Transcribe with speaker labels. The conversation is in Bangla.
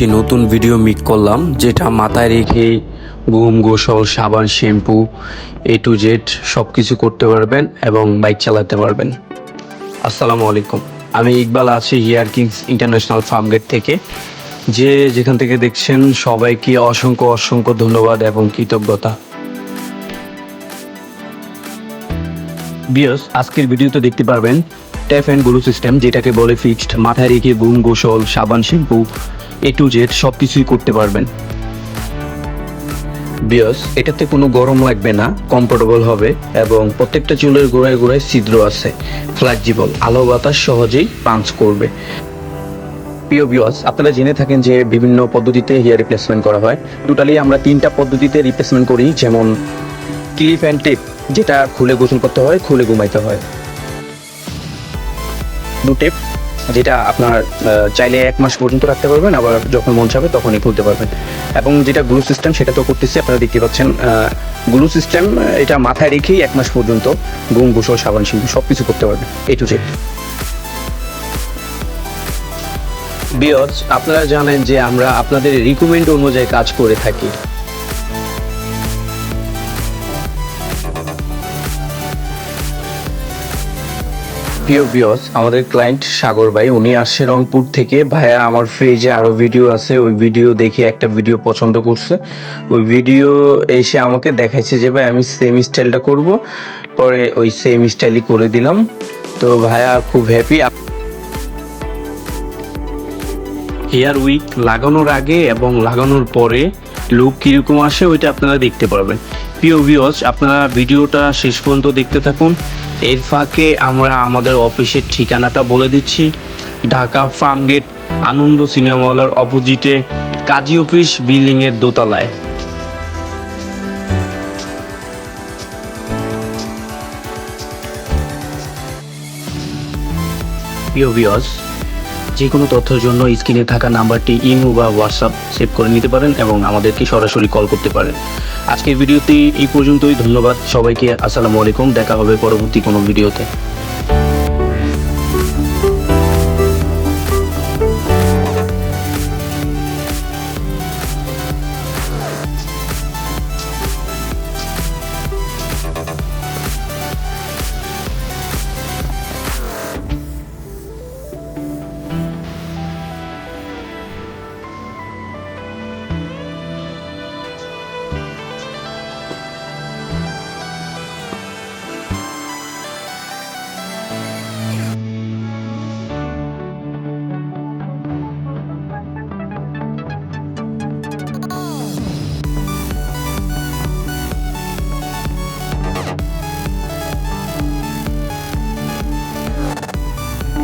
Speaker 1: একটি নতুন ভিডিও মেক করলাম, যেটা মাথায় রেখে ঘুম, গোসল, সাবান, শ্যাম্পু A to Z সব কিছু করতে পারবেন এবং বাইক চালাতে পারবেন। আসসালামু আলাইকুম, আমি ইকবাল আছি here Kings International Farm Gate থেকে। যেখান থেকে দেখছেন সবাইকে অসংখ্য অসংখ্য ধন্যবাদ এবং কৃতজ্ঞতা। বিয়স, আজকের ভিডিওতে দেখতে পারবেন ট্যাপ অ্যান্ড গ্লো সিস্টেম, যেটাকে বলে ফিক্সড। মাথায় রেখে ঘুম, গোসল, সাবান, শ্যাম্পু A to Z সব কিছুই করতে পারবেন। বিয়স, এটাতে কোনো গরম লাগবে না, কমফোর্টেবল হবে এবং প্রত্যেকটা চুলের গোড়ায় গোড়ায় ছিদ্র আছে, ফ্লেক্সিবল, আলো বাতাস সহজেই পাঞ্চ করবে। প্রিয় ভিউয়ার্স, আপনারা জেনে থাকেন যে বিভিন্ন পদ্ধতিতে হেয়ার রিপ্লেসমেন্ট করা হয়। টোটালি আমরা 3টা পদ্ধতিতে রিপ্লেসমেন্ট করি, যেমন ক্লিপ অ্যান্ড টেপ, যেটা খুলে গোসল করতে হয়, খুলে ঘুমাইতে হয়। টেপ, যেটা আপনার চাইলে 1 মাস পর্যন্ত রাখতে পারবেন, আবার যখন মন চাবে তখনই খুলতে পারবেন। এবং যেটা গ্লু সিস্টেম, সেটা তো করতেছি, আপনারা দেখতে পাচ্ছেন। গ্লু সিস্টেম এটা মাথায় রেখেই 1 মাস পর্যন্ত ঘুম, গোসল, সাবান, শ্যাম্পু সব কিছু করতে পারবেন A to Z। ভিউয়ার্স, আপনারা জানেন যে আমরা আপনাদের রিকমেন্ড অনুযায়ী কাজ করে থাকি। প্রিয় ভিউয়ার্স, আমাদের ক্লায়েন্ট সাগর ভাই, উনি আসছে রংপুর থেকে। ভাইয়া আমার পেজে আরো ভিডিও আছে, ওই ভিডিও দেখে একটা ভিডিও পছন্দ করছে। ওই ভিডিও এসে আমাকে দেখাইছে যে ভাই আমি সেম স্টাইলটা করব, পরে ওই সেম স্টাইলই করে দিলাম। তো ভাইয়া খুব হ্যাপি। হেয়ার উইক লাগানোর আগে এবং লাগানোর পরে লুক কীরকম আসে ওইটা আপনারা দেখতে পারবেন। প্রিয় ভিউয়ার্স, আপনারা ভিডিওটা শেষ পর্যন্ত দেখতে থাকুন। এর ফাঁকে আমরা আমাদের অফিসের ঠিকানাটা বলে দিচ্ছি। ঢাকা ফার্ম গেট, আনন্দ সিনেমা হলের অপোজিটে, কাজী অফিস বিল্ডিংয়ের দোতলায়। প্রিয় ভিউয়ার্স, যে কোনো তথ্যের জন্য স্ক্রিনে থাকা নাম্বারটি ইমো বা হোয়াটসঅ্যাপ সেভ করে নিতে পারেন এবং আমাদেরকে সরাসরি কল করতে পারেন। আজকের ভিডিওতে এই পর্যন্তই। ধন্যবাদ সবাইকে। আসসালামু আলাইকুম, দেখা হবে পরবর্তী কোনো ভিডিওতে।